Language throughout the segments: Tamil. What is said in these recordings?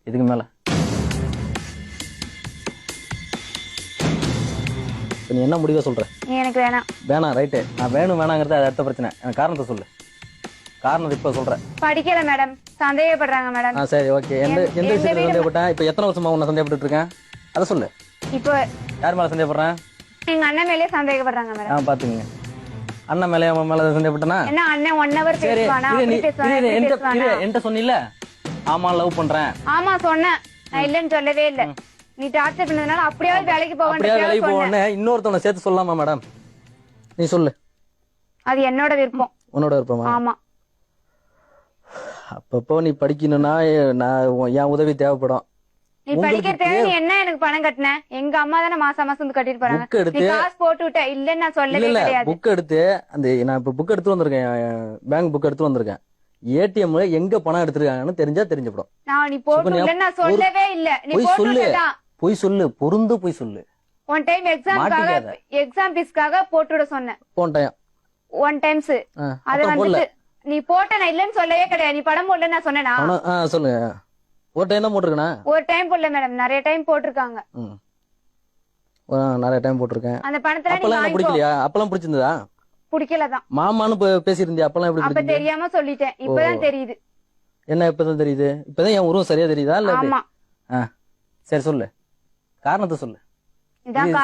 இதுக்கு மேல இப்ப நீ என்ன முடிவா சொல்ற? நீ எனக்கு வேணாம். வேணாம், ரைட்டு. நான் வேணும் வேணாங்கிறது அது அடுத்த பிரச்சனை. எனக்கு காரணத்தை சொல்லு. காரணத்தை இப்ப சொல்றேன். படிக்கல மேடம், சந்தேகப்படுறாங்க மேடம். சரி, ஓகே. எந்த விஷயத்துல சந்தேகப்பட்டேன்? இப்ப எத்தனை வருஷமா உன்னை சந்தேகப்பட்டு இருக்கேன்? அதை சொல்லு. இப்போ யார் மேல சந்தேகப்படுறேன்? எங்க அண்ணன் மேலே சந்தேகப்படுறாங்க மேடம். பாத்துங்க, அண்ணன் மேல அவன் மேல சந்தேகப்பட்டனா? என்ன அண்ணன் 1 hour பேசுவானா? அப்படி பேசுவானா? என்கிட்ட சொன்னில, ஆமா லவ் பண்றேன். ஆமா சொன்னேன், நான் இல்லன்னு சொல்லவே இல்ல. நீ டார்ச்சர் பண்ணதுனால அப்படியே வேலைக்கு போவேன். இன்னொருத்தவனை சேர்த்து சொல்லலாமா மேடம்? நீ சொல்லு. அது என்னோட விருப்பம். உன்னோட விருப்பமா? ஆமா. அப்பப்போ நீ படிக்கணும்னா நான் என் உதவி தேவைப்படும். நீ படிக்கிற தேவை என்ன? எனக்கு பணம் கட்டின எங்க அம்மா தானே மாசம் மாசம் வந்து கட்டிட்டு போறாங்க. நீ காசு போட்டு விட்ட இல்லன்னு நான் சொல்லவே கிடையாது. புக் எடுத்து நான் இப்ப புக் எடுத்து வந்திருக்கேன், பேங்க் புக் எடுத்து வந்திருக்கேன். ஏடிஎம்ல எங்க பணம் எடுத்திருக்காங்கன்னு தெரிஞ்சா தெரிஞ்சுப்படும். நான் நீ போட்டு இல்லன்னு நான் சொல்லவே இல்ல. நீ போட்டு போய் சொல்லு, பொருந்து போய் சொல்லு. ஒன் டைம் எக்ஸாம் ஃபீஸ்க்காக போட்டு விட சொன்னேன். ஒன் டைம்ஸ் அது வந்து நீ போட்ட நான் இல்லன்னு சொல்லவே கிடையாது. நீ படம் போடல நான் சொன்னேனா? சொல்லுங்க. ஒரு டைம் தான் போட்டிருக்கேனா? ஒரு டைம் போடல மேடம், நிறைய டைம் போட்டிருக்காங்க. நிறைய டைம் போட்டிருக்கேன். அந்த பணத்துல அப்பலாம் பிடிக்கலையா? அப்பலாம் பிடிச்சிருந்ததா? பிடிக்கலதான். மாமான்னு பேசியிருந்தியா? அப்பலாம் எப்படி? அப்ப தெரியாம சொல்லிட்டேன், இப்பதான் தெரியுது. என்ன இப்பதான் தெரியுது? இப்பதான் என் உருவம் சரியா தெரியுதா? இல்ல ஆமா. சரி சொல்லு, காரணத்தை சொல்லு.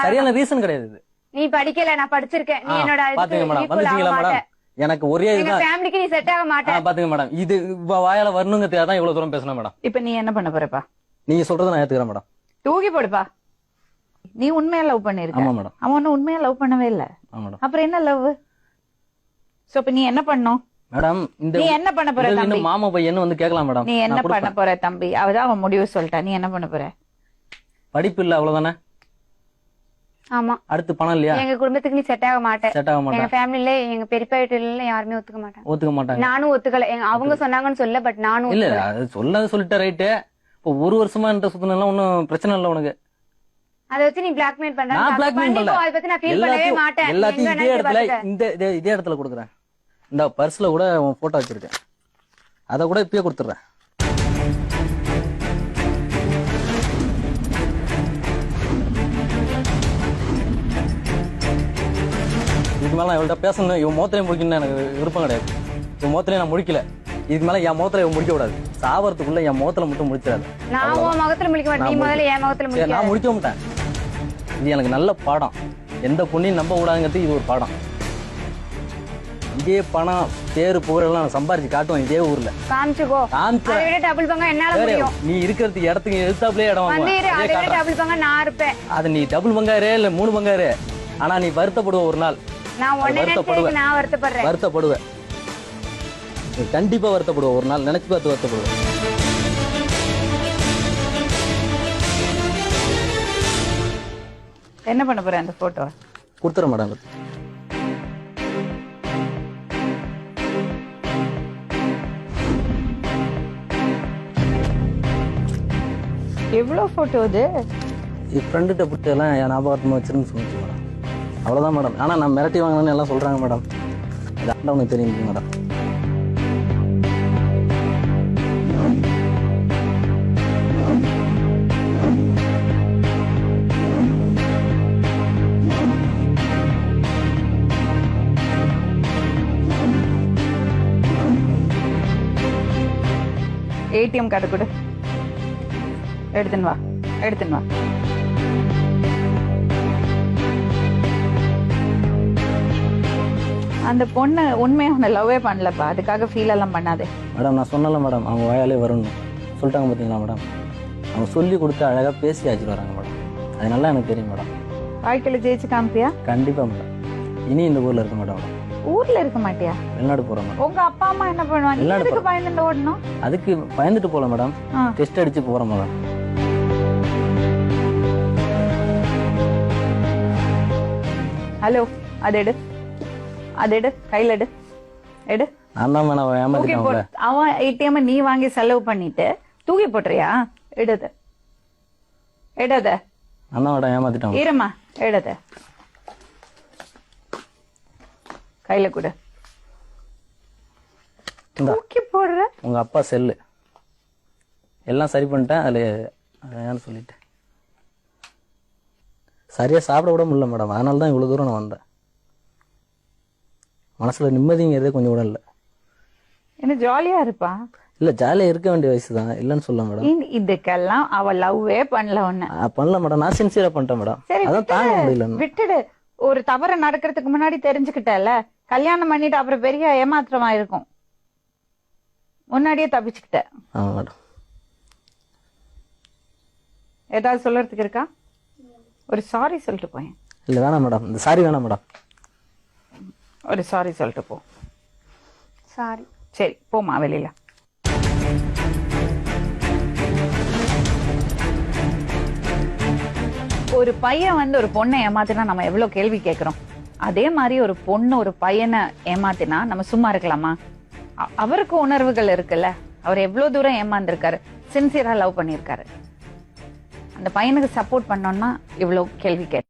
சரியான ரீசன் கிடையாது இது. நீ படிக்கல, நான் படிச்சிருக்கேன். நீ என்னோட பாத்துங்க மேடம், வந்துட்டீங்களா மேடம்? எனக்கு ஒரே இதுதான், ஃபேமிலிக்கு நீ செட் ஆக மாட்டே. பாத்துங்க மேடம், இது வாயால வரணுங்கிறதுக்காக தான் இவ்வளவு தூரம் பேசணும் மேடம். இப்ப நீ என்ன பண்ண போறப்பா? நீங்க சொல்றதை நான் ஏத்துக்கிறேன் மேடம். தூக்கி போடுப்பா. நீ உண்மையா லவ் பண்ணிருக்க? ஆமா மேடம். அவன் ஒன்னும் உண்மையா லவ் பண்ணவே இல்ல. அப்புறம் என்ன லவ்? சோ இப்ப நீ என்ன பண்ணும் மேடம்? நீ என்ன பண்ண போற தம்பி? மாமா பையன் வந்து கேட்கலாம் மேடம். நீ என்ன பண்ண போற தம்பி? அவதான் அவன் முடிவு சொல்லிட்டா. நீ என்ன பண்ண போற? படிப்பு இல்ல, அவ்வளவுதானே. ஆமா. அடுத்து பணம் இல்லையா? எங்க குடும்பத்துக்கு நீ செட் ஆக மாட்டேன். செட் ஆக மாட்டேன். எங்க ஃபேமிலில எங்க பெரியப்பா வீட்டுல யாருமே ஒத்துக்க மாட்டாங்க. நானும் ஒத்துக்கல. அவங்க சொன்னாங்கன்னு சொல்ல, பட் நானும் இல்ல. அது சொல்லிட்ட ரைட்டு. இப்போ ஒரு வருஷமா என்கிட்ட சுத்தினா ஒன்னும் பிரச்சனை இல்ல உனக்கு. அத வச்சு நீ பிளாக்மெயில் பண்ற. நான் பிளாக்மெயில் பண்ணல. அத பத்தி நான் ஃபீல் பண்ணவே மாட்டேன். எல்லாத்தையும் இதே இடத்துல கொடுக்குறேன். இந்த பர்ஸ்ல கூட உன் போட்டோ வச்சிருக்கேன், அத கூட இப்பயே கொடுத்துறேன். இதுக்கு மேல இவள்கிட்ட பேசணும், இவன் மோத்திரையும் முடிக்கணும்னு எனக்கு விருப்பம் கிடையாது. இவன் மோத்திரையும் நான் முடிக்கல. இதுக்கு மேல என் முகத்துல இவன் முடிக்க கூடாது. சாவறதுக்குள்ள என் முகத்துல மட்டும் முடிச்சிடாது. நான் உன் முகத்துல முடிக்க மாட்டேன், நீ முதல்ல என் முகத்துல முடிக்க. நான் முடிக்க மாட்டேன். இது எனக்கு நல்ல பாடம். எந்த பொண்ணையும் நம்ப கூடாதுங்கிறது இது ஒரு பாடம். இதே பணம் பேரு புகழெல்லாம் நான் சம்பாரிச்சு காட்டுவேன் இதே ஊர்ல. காமிச்சுக்கோ. அதை விட டபுள் பங்கா என்னால முடியும். நீ இருக்கிறதுக்கு இடத்துக்கு எதிர்த்தாப்லயே இடம் வாங்குவேன். அதை விட டபுள் பங்கா நான் இருப்பேன். அது நீ டபுள் பங்காரு இல்ல 3 பங்காரு, ஆனா நீ வருத்தப்படுவ ஒரு நாள். நான் வருத்தப்படுவேன். கண்டிப்பா வருத்தப்படுவேன் ஒரு நாள். நினைச்சு பார்த்து வருத்தப்படுவேன். என்ன பண்ண போற? அந்த போட்டோ கொடுத்துறேன் மேடம். எவ்வளவு போட்டோ இது? என் ஃப்ரெண்டுகிட்ட பிடிச்ச எல்லாம் என் ஞாபகமா வச்சிருந்து சொல்லிச்சு மேடம். அவ்வளவுதான் மேடம். ஆனா நான் மிரட்டி வாங்கினேன்னு எல்லாம் சொல்றாங்க மேடம். இது ஆண்டவனுக்கு தெரியும் மேடம். ஏடிஎம் கார்டு கொடு, எடுத்துன்னு வா. அந்த பொண்ணு உண்மையா உன்னை லவ்வே பண்ணலப்பா, அதுக்காக ஃபீல் எல்லாம் பண்ணாதே. மேடம் நான் சொன்னல மேடம், அவங்க வாயாலே வரணும் சொல்லிட்டாங்க பார்த்தீங்களா மேடம். அவங்க சொல்லி கொடுத்து அழகா பேசி ஆச்சுட்டு வராங்க மேடம். அது நல்லா எனக்கு தெரியும் மேடம். வாழ்க்கையில ஜெயிச்சு காமிப்பியா? கண்டிப்பா மேடம். இனி இந்த ஊர்ல இருக்க மாட்டேன் மேடம். ஊர்ல இருக்க மாட்டியா? வெளிநாடு போறேன் மேடம். உங்க அப்பா அம்மா என்ன பண்ணுவாங்க? எதுக்கு பயந்துட்டு ஓடணும்? அதுக்கு பயந்துட்டு போல மேடம், டெஸ்ட் அடிச்சு போறேன் மேடம். ஹலோ, அது எடு, கையில எடு. நான் தான் மேடம் ஏமாத்திட்டேன். அவன் ஏடிஎம் நீ வாங்கி செலவு பண்ணிட்டு தூக்கி போட்டுறியா? எடுத அண்ணா மேடம் ஏமாத்திட்டான். இருமா, எடுத கையில கூட தூக்கி போடுற. உங்க அப்பா செல்லு எல்லாம் சரி பண்ணிட்டேன். அதில் ஏன்னு சொல்லிட்டேன். சரியாக சாப்பிட கூட முடியல மேடம். அதனால தான் இவ்வளோ தூரம் நான் வந்தேன். மனசில் நிம்மதிங்கிறதே கொஞ்சம் கூட இல்லை. என்ன ஜாலியா இருப்பா? இல்லை, ஜாலியாக இருக்க வேண்டிய வயசு தான், இல்லைன்னு சொல்ல மேடம். இதுக்கெல்லாம் அவ லவ்வே பண்ணல ஒண்ணு. பண்ணல மேடம், நான் சின்சியராக பண்ணிட்டேன் மேடம். சரி அதான் தாங்க முடியல. விட்டுடு. ஒரு தவறு நடக்கிறதுக்கு முன்னாடி தெரிஞ்சுக்கிட்டல, கல்யாணம் பண்ணிட்டு அப்புறம் பெரிய ஏமாத்திரமா இருக்கும். முன்னாடியே தப்பிச்சுக்கிட்ட. ஆமா மேடம். ஏதாவது சொல்றதுக்கு இருக்கா? ஒரு சாரி சொல்லிட்டு போய். இல்ல வேணாம் மேடம், இந்த சாரி வேணாம் மேடம். ஒரு சாரி சொல்லிட்டு போ. சாரி. சரி போமா வெளியில. ஒரு பையன் வந்து ஒரு பொண்ணை ஏமாத்தினா நம்ம எவ்வளவு கேள்வி கேட்கிறோம். அதே மாதிரி ஒரு பொண்ணு ஒரு பையனை ஏமாத்தினா நம்ம சும்மா இருக்கலாமா? அவருக்கு உணர்வுகள் இருக்குல்ல. அவர் எவ்வளவு தூரம் ஏமாந்திருக்காரு, சின்சியரா லவ் பண்ணிருக்காரு. அந்த பையனுக்கு சப்போர்ட் பண்ணோம்னா இவ்வளவு கேள்வி கேட்க